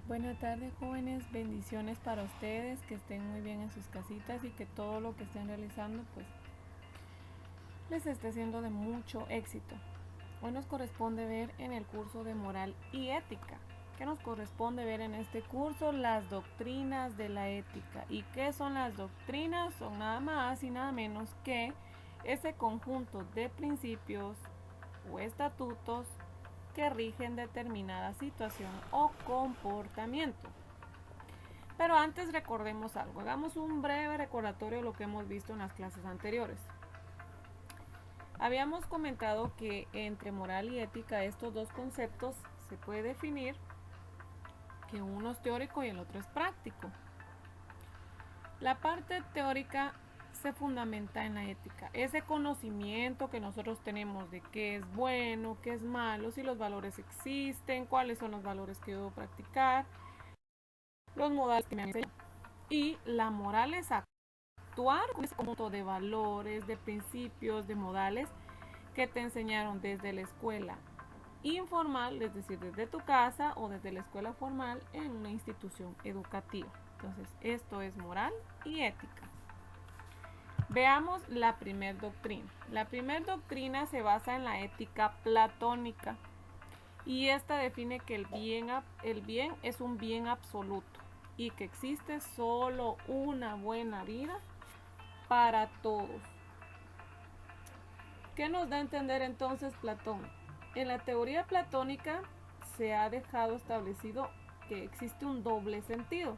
Buenas tardes, jóvenes, bendiciones para ustedes, que estén muy bien en sus casitas y que todo lo que estén realizando pues les esté siendo de mucho éxito. Hoy nos corresponde ver en el curso de moral y ética. ¿Qué nos corresponde ver en este curso? Las doctrinas de la ética. ¿Y qué son las doctrinas? Son nada más y nada menos que ese conjunto de principios o estatutos que rigen determinada situación o comportamiento. Pero antes recordemos algo, hagamos un breve recordatorio de lo que hemos visto en las clases anteriores. Habíamos comentado que entre moral y ética estos dos conceptos se puede definir que uno es teórico y el otro es práctico. La parte teórica se fundamenta en la ética, ese conocimiento que nosotros tenemos de qué es bueno, qué es malo, si los valores existen, cuáles son los valores que debo practicar, los modales que me han enseñado. Y la moral es actuar con ese conjunto de valores, de principios, de modales que te enseñaron desde la escuela informal, es decir, desde tu casa o desde la escuela formal en una institución educativa. Entonces, esto es moral y ética. Veamos la primer doctrina. La primer doctrina se basa en la ética platónica y esta define que el bien es un bien absoluto y que existe solo una buena vida para todos. ¿Qué nos da a entender entonces Platón? En la teoría platónica se ha dejado establecido que existe un doble sentido.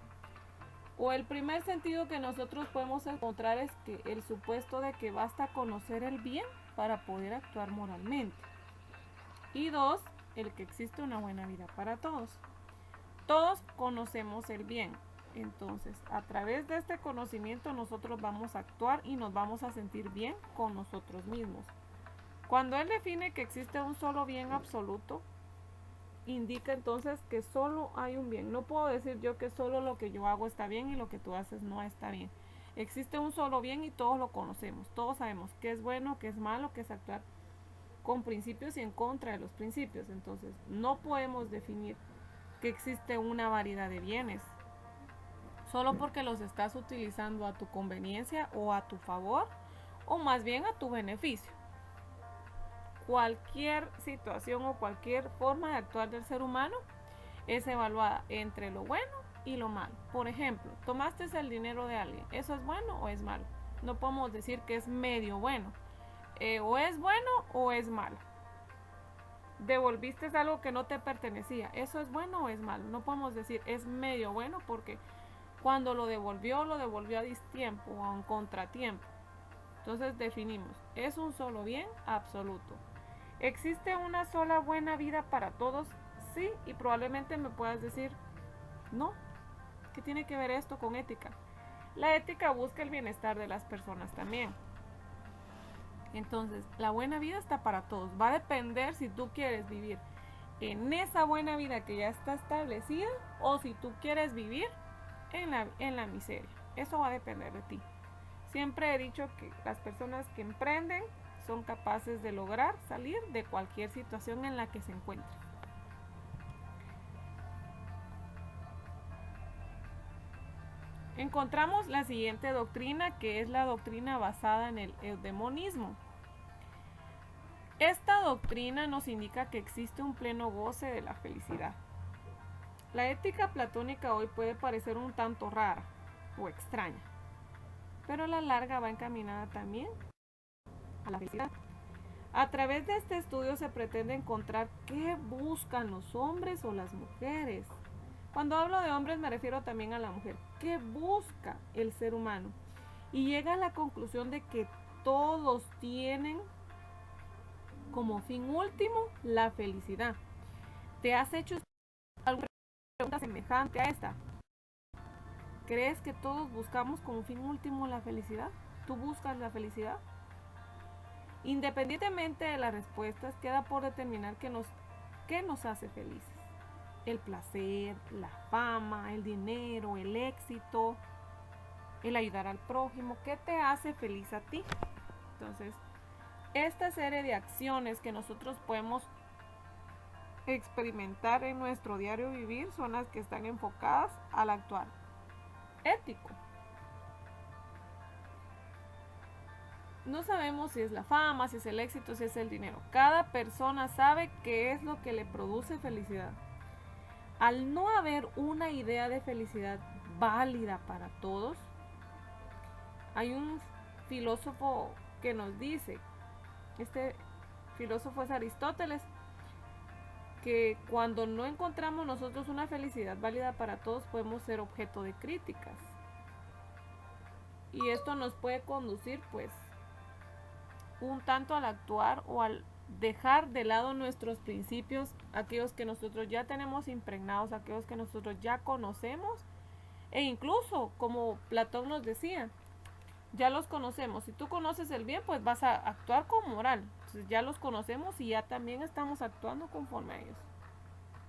O el primer sentido que nosotros podemos encontrar es que el supuesto de que basta conocer el bien para poder actuar moralmente. Y dos, el que existe una buena vida para todos. Todos conocemos el bien. Entonces, a través de este conocimiento nosotros vamos a actuar y nos vamos a sentir bien con nosotros mismos. Cuando él define que existe un solo bien absoluto, indica entonces que solo hay un bien. No puedo decir yo que solo lo que yo hago está bien y lo que tú haces no está bien. Existe un solo bien y todos lo conocemos. Todos sabemos qué es bueno, qué es malo, qué es actuar con principios y en contra de los principios. Entonces, no podemos definir que existe una variedad de bienes solo porque los estás utilizando a tu conveniencia o a tu favor o más bien a tu beneficio. Cualquier situación o cualquier forma de actuar del ser humano es evaluada entre lo bueno y lo malo. Por ejemplo, tomaste el dinero de alguien, ¿eso es bueno o es malo? No podemos decir que es medio bueno, o es bueno o es malo. Devolviste algo que no te pertenecía, ¿eso es bueno o es malo? No podemos decir es medio bueno porque cuando lo devolvió a distiempo o a un contratiempo. Entonces definimos, es un solo bien absoluto. ¿Existe una sola buena vida para todos? Sí, y probablemente me puedas decir, no. ¿Qué tiene que ver esto con ética? La ética busca el bienestar de las personas también. Entonces, la buena vida está para todos. Va a depender si tú quieres vivir en esa buena vida que ya está establecida o si tú quieres vivir en la miseria. Eso va a depender de ti. Siempre he dicho que las personas que emprenden son capaces de lograr salir de cualquier situación en la que se encuentren. Encontramos la siguiente doctrina, que es la doctrina basada en el eudemonismo. Esta doctrina nos indica que existe un pleno goce de la felicidad. La ética platónica hoy puede parecer un tanto rara o extraña, pero a la larga va encaminada también a la felicidad. A través de este estudio se pretende encontrar qué buscan los hombres o las mujeres. Cuando hablo de hombres me refiero también a la mujer. ¿Qué busca el ser humano? Y llega a la conclusión de que todos tienen como fin último la felicidad. ¿Te has hecho alguna pregunta semejante a esta? ¿Crees que todos buscamos como fin último la felicidad? ¿Tú buscas la felicidad? Independientemente de las respuestas, queda por determinar qué nos hace felices. El placer, la fama, el dinero, el éxito, el ayudar al prójimo. ¿Qué te hace feliz a ti? Entonces, esta serie de acciones que nosotros podemos experimentar en nuestro diario vivir son las que están enfocadas al actuar ético. No sabemos si es la fama, si es el éxito, si es el dinero. Cada persona sabe qué es lo que le produce felicidad. Al no haber una idea de felicidad válida para todos, hay un filósofo que nos dice, este filósofo es Aristóteles, que cuando no encontramos nosotros una felicidad válida para todos, podemos ser objeto de críticas. Y esto nos puede conducir pues un tanto al actuar o al dejar de lado nuestros principios, aquellos que nosotros ya tenemos impregnados, aquellos que nosotros ya conocemos, e incluso, como Platón nos decía, ya los conocemos. Si tú conoces el bien, pues vas a actuar con moral. Entonces ya los conocemos y ya también estamos actuando conforme a ellos.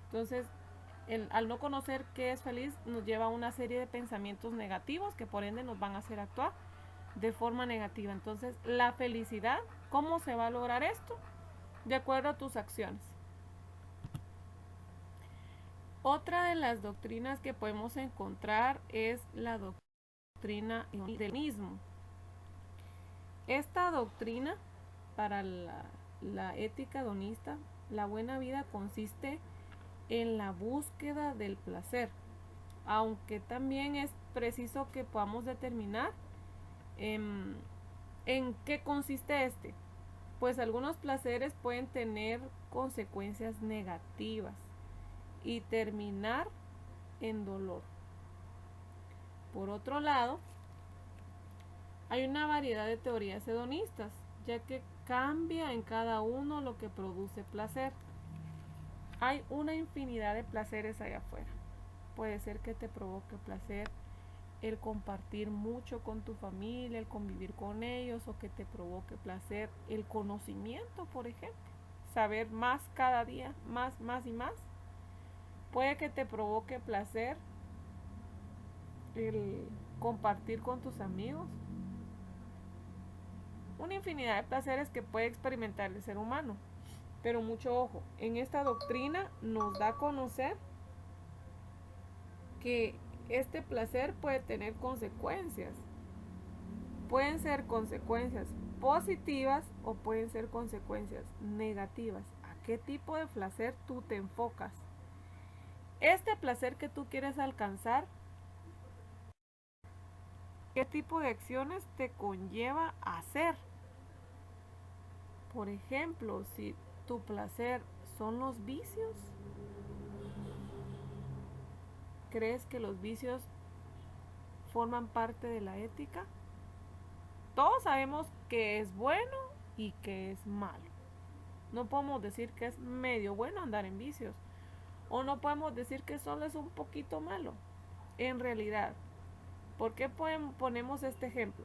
Entonces, al no conocer qué es feliz, nos lleva a una serie de pensamientos negativos que por ende nos van a hacer actuar de forma negativa. Entonces, la felicidad, ¿cómo se va a lograr esto? De acuerdo a tus acciones. Otra de las doctrinas que podemos encontrar es la doctrina del mismo. Esta doctrina, para la ética hedonista, la buena vida consiste en la búsqueda del placer, aunque también es preciso que podamos determinar en qué consiste este. Pues algunos placeres pueden tener consecuencias negativas y terminar en dolor. Por otro lado, hay una variedad de teorías hedonistas, ya que cambia en cada uno lo que produce placer. Hay una infinidad de placeres allá afuera. Puede ser que te provoque placer el compartir mucho con tu familia, el convivir con ellos, o que te provoque placer el conocimiento, por ejemplo. Saber más cada día, más y más. Puede que te provoque placer el compartir con tus amigos. Una infinidad de placeres que puede experimentar el ser humano. Pero mucho ojo, en esta doctrina nos da a conocer que este placer puede tener consecuencias. Pueden ser consecuencias positivas o pueden ser consecuencias negativas. ¿A qué tipo de placer tú te enfocas? Este placer que tú quieres alcanzar, ¿qué tipo de acciones te conlleva a hacer? Por ejemplo, si tu placer son los vicios, ¿crees que los vicios forman parte de la ética? Todos sabemos que es bueno y que es malo. No podemos decir que es medio bueno andar en vicios. O no podemos decir que solo es un poquito malo. En realidad, ¿por qué ponemos este ejemplo?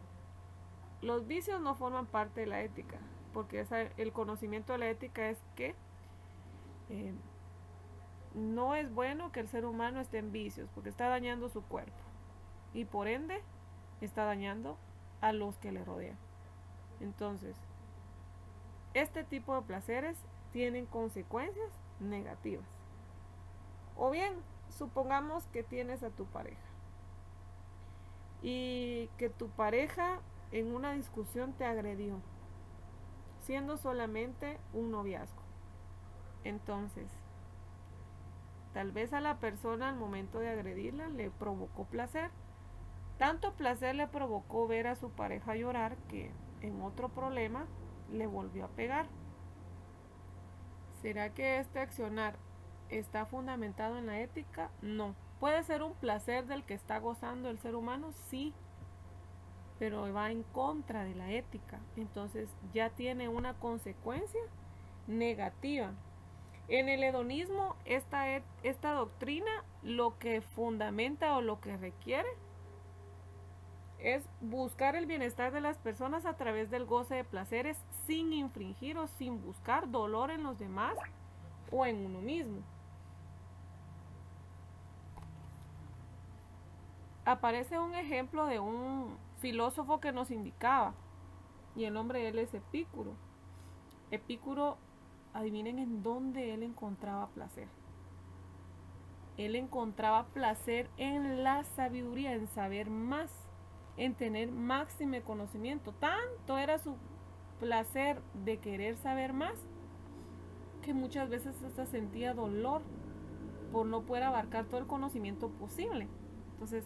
Los vicios no forman parte de la ética. Porque el conocimiento de la ética es que no es bueno que el ser humano esté en vicios, porque está dañando su cuerpo. Y por ende, está dañando a los que le rodean. Entonces, este tipo de placeres tienen consecuencias negativas. O bien, supongamos que tienes a tu pareja y que tu pareja en una discusión te agredió, siendo solamente un noviazgo. Entonces, tal vez a la persona al momento de agredirla le provocó placer. Tanto placer le provocó ver a su pareja llorar que en otro problema le volvió a pegar. ¿Será que este accionar está fundamentado en la ética? No. ¿Puede ser un placer del que está gozando el ser humano? Sí, pero va en contra de la ética. Entonces ya tiene una consecuencia negativa. En el hedonismo, esta doctrina lo que fundamenta o lo que requiere es buscar el bienestar de las personas a través del goce de placeres sin infringir o sin buscar dolor en los demás o en uno mismo. Aparece un ejemplo de un filósofo que nos indicaba, y el nombre de él es Epicuro. Epicuro adivinen en dónde él encontraba placer. Él encontraba placer en la sabiduría, en saber más, en tener máximo conocimiento. Tanto era su placer de querer saber más que muchas veces hasta sentía dolor por no poder abarcar todo el conocimiento posible. Entonces,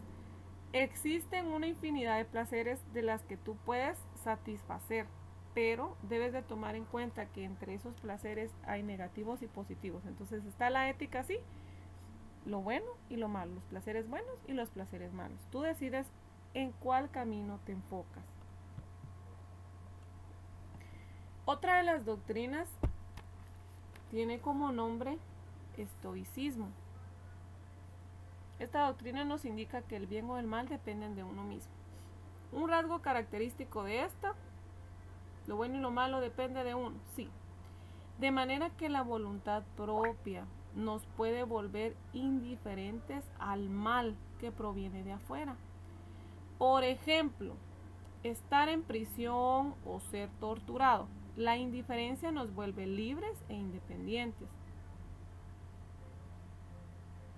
existen una infinidad de placeres de las que tú puedes satisfacer, pero debes de tomar en cuenta que entre esos placeres hay negativos y positivos. Entonces está la ética, sí, lo bueno y lo malo, los placeres buenos y los placeres malos. Tú decides en cuál camino te enfocas. Otra de las doctrinas tiene como nombre estoicismo. Esta doctrina nos indica que el bien o el mal dependen de uno mismo. Un rasgo característico de esta, lo bueno y lo malo depende de uno, sí. De manera que la voluntad propia nos puede volver indiferentes al mal que proviene de afuera. Por ejemplo, estar en prisión o ser torturado. La indiferencia nos vuelve libres e independientes.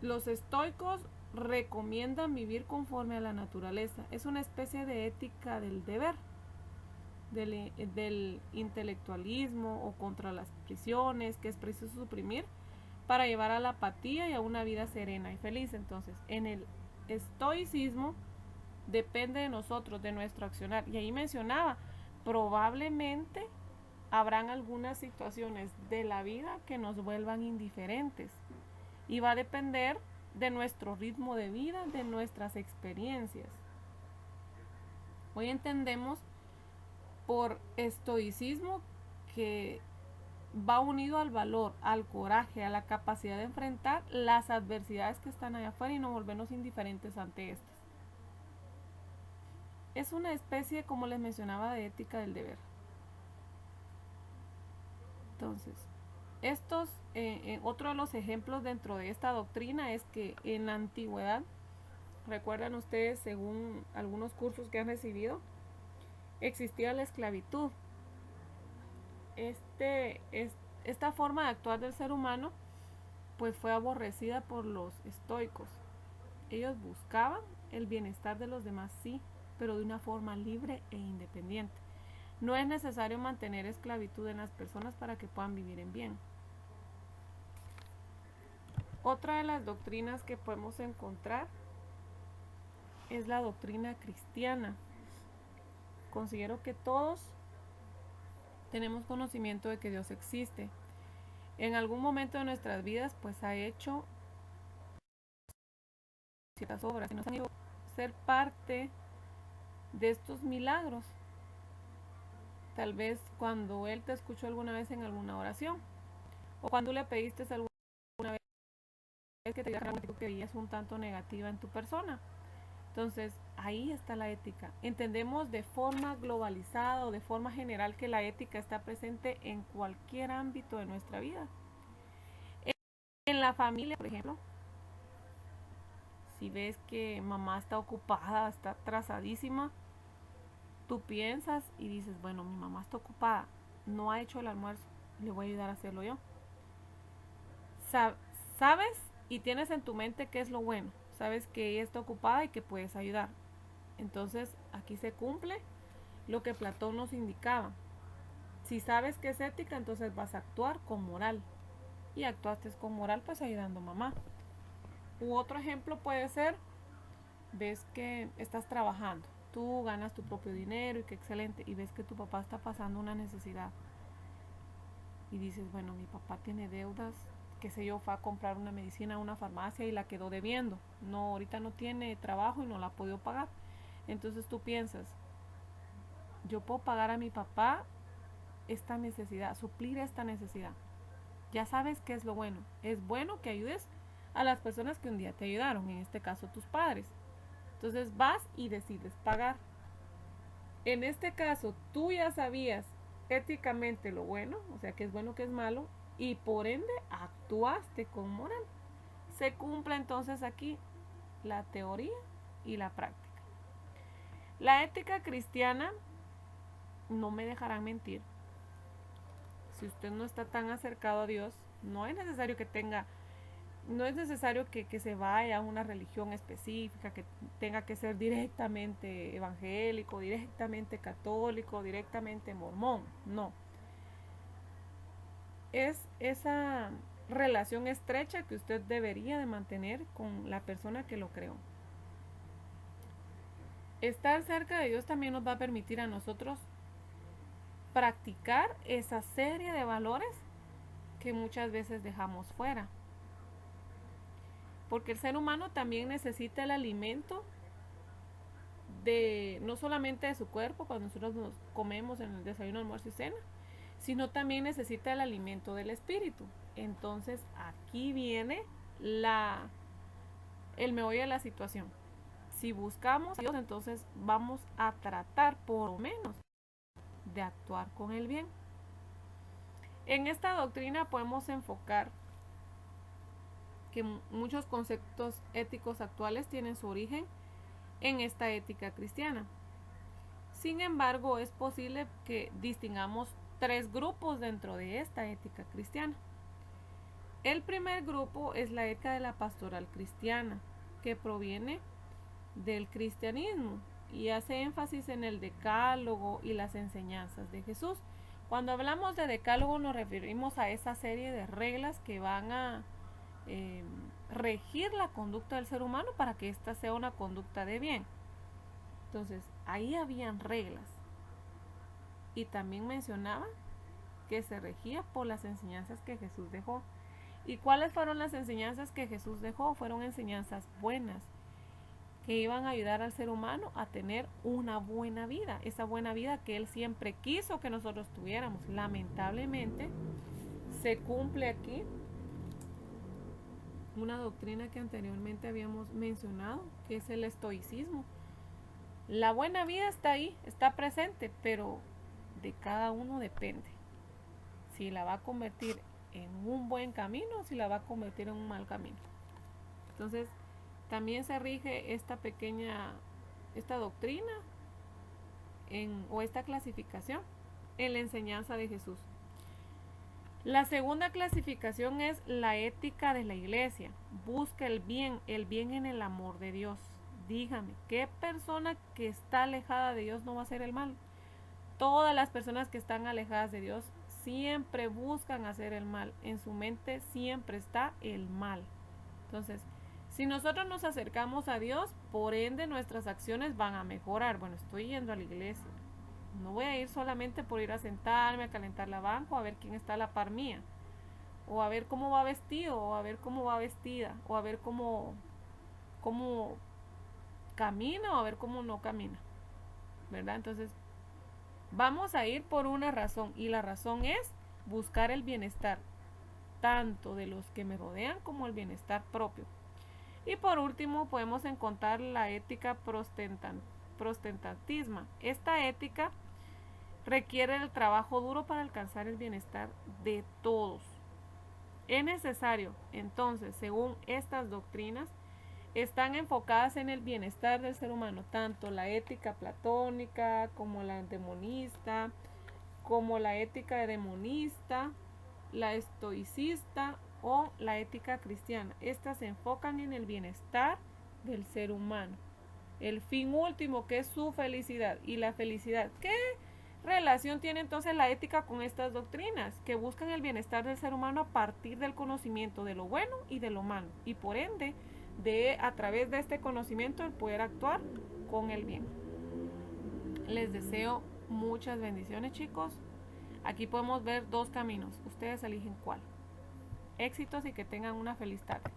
Los estoicos recomiendan vivir conforme a la naturaleza. Es una especie de ética del deber, del intelectualismo o contra las prisiones que es preciso suprimir para llevar a la apatía y a una vida serena y feliz. Entonces, en el estoicismo depende de nosotros, de nuestro accionar. Y ahí mencionaba, probablemente habrán algunas situaciones de la vida que nos vuelvan indiferentes. Y va a depender de nuestro ritmo de vida, de nuestras experiencias. Hoy entendemos por estoicismo que va unido al valor, al coraje, a la capacidad de enfrentar las adversidades que están allá afuera y no volvernos indiferentes ante estas. Es una especie, como les mencionaba, de ética del deber. Entonces, otro de los ejemplos dentro de esta doctrina es que en la antigüedad, recuerdan ustedes, según algunos cursos que han recibido, existía la esclavitud. Esta forma de actuar del ser humano pues fue aborrecida por los estoicos. Ellos buscaban el bienestar de los demás, sí, pero de una forma libre e independiente. No es necesario mantener esclavitud en las personas para que puedan vivir en bien. Otra de las doctrinas que podemos encontrar es la doctrina cristiana. Considero que todos tenemos conocimiento de que Dios existe. En algún momento de nuestras vidas pues ha hecho ciertas obras que nos han ido a ser parte de estos milagros. Tal vez cuando Él te escuchó alguna vez en alguna oración, o cuando le pediste alguna vez que te diera una actitud que veías un tanto negativa en tu persona. Entonces, ahí está la ética. Entendemos de forma globalizada o de forma general que la ética está presente en cualquier ámbito de nuestra vida. En la familia, por ejemplo, si ves que mamá está ocupada, está atrasadísima, tú piensas y dices, bueno, mi mamá está ocupada, no ha hecho el almuerzo, le voy a ayudar a hacerlo yo. Sabes y tienes en tu mente qué es lo bueno, sabes que ella está ocupada y que puedes ayudar. Entonces aquí se cumple lo que Platón nos indicaba. Si sabes que es ética, entonces vas a actuar con moral. Y actuaste con moral pues ayudando a mamá. U otro ejemplo puede ser, ves que estás trabajando, tú ganas tu propio dinero y qué excelente, y ves que tu papá está pasando una necesidad. Y dices, bueno, mi papá tiene deudas, qué sé yo, fue a comprar una medicina a una farmacia y la quedó debiendo. No, ahorita no tiene trabajo y no la ha podido pagar. Entonces tú piensas, yo puedo pagar a mi papá esta necesidad, suplir esta necesidad. Ya sabes qué es lo bueno. Es bueno que ayudes a las personas que un día te ayudaron, en este caso tus padres. Entonces vas y decides pagar. En este caso, tú ya sabías éticamente lo bueno, o sea, que es bueno, que es malo, y por ende actuaste con moral. Se cumple entonces aquí la teoría y la práctica. La ética cristiana, no me dejarán mentir, si usted no está tan acercado a Dios, no es necesario que se vaya a una religión específica, que tenga que ser directamente evangélico, directamente católico, directamente mormón. No. Es esa relación estrecha que usted debería de mantener con la persona que lo creó. Estar cerca de Dios también nos va a permitir a nosotros practicar esa serie de valores que muchas veces dejamos fuera. Porque el ser humano también necesita el alimento no solamente de su cuerpo, cuando nosotros nos comemos en el desayuno, almuerzo y cena, sino también necesita el alimento del espíritu. Entonces aquí viene el meollo de la situación. Si buscamos a Dios, entonces vamos a tratar por lo menos de actuar con el bien. En esta doctrina podemos enfocar que muchos conceptos éticos actuales tienen su origen en esta ética cristiana. Sin embargo, es posible que distingamos 3 grupos dentro de esta ética cristiana. El primer grupo es la ética de la pastoral cristiana, que proviene del cristianismo y hace énfasis en el decálogo y las enseñanzas de Jesús. Cuando hablamos de decálogo nos referimos a esa serie de reglas que van a regir la conducta del ser humano para que ésta sea una conducta de bien. Entonces, ahí habían reglas. Y también mencionaba que se regía por las enseñanzas que Jesús dejó. ¿Y cuáles fueron las enseñanzas que Jesús dejó? Fueron enseñanzas buenas, que iban a ayudar al ser humano a tener una buena vida, esa buena vida que Él siempre quiso que nosotros tuviéramos. Lamentablemente, se cumple aquí una doctrina que anteriormente habíamos mencionado, que es el estoicismo. La buena vida está ahí, está presente, pero de cada uno depende si la va a convertir en un buen camino o si la va a convertir en un mal camino. Entonces, también se rige esta doctrina o esta clasificación en la enseñanza de Jesús. La segunda clasificación es la ética de la iglesia. Busca el bien en el amor de Dios. Dígame, ¿qué persona que está alejada de Dios no va a hacer el mal? Todas las personas que están alejadas de Dios siempre buscan hacer el mal. En su mente siempre está el mal. Entonces, si nosotros nos acercamos a Dios, por ende nuestras acciones van a mejorar. Bueno, estoy yendo a la iglesia. No voy a ir solamente por ir a sentarme, a calentar la banca, o a ver quién está a la par mía. O a ver cómo va vestido, o a ver cómo va vestida, o a ver cómo camina o a ver cómo no camina, ¿verdad? Entonces, vamos a ir por una razón, y la razón es buscar el bienestar, tanto de los que me rodean como el bienestar propio. Y por último, podemos encontrar la ética protestantismo. Esta ética requiere el trabajo duro para alcanzar el bienestar de todos. Es necesario, entonces, según estas doctrinas, están enfocadas en el bienestar del ser humano, tanto la ética platónica como la demonista, como la ética demonista, la estoicista o la ética cristiana. Estas se enfocan en el bienestar del ser humano, el fin último, que es su felicidad. Y la felicidad, ¿qué relación tiene entonces la ética con estas doctrinas? Que buscan el bienestar del ser humano a partir del conocimiento de lo bueno y de lo malo, y por ende a través de este conocimiento el poder actuar con el bien. Les deseo muchas bendiciones, chicos. Aquí podemos ver 2 caminos. Ustedes eligen cuál. Éxitos y que tengan una feliz tarde.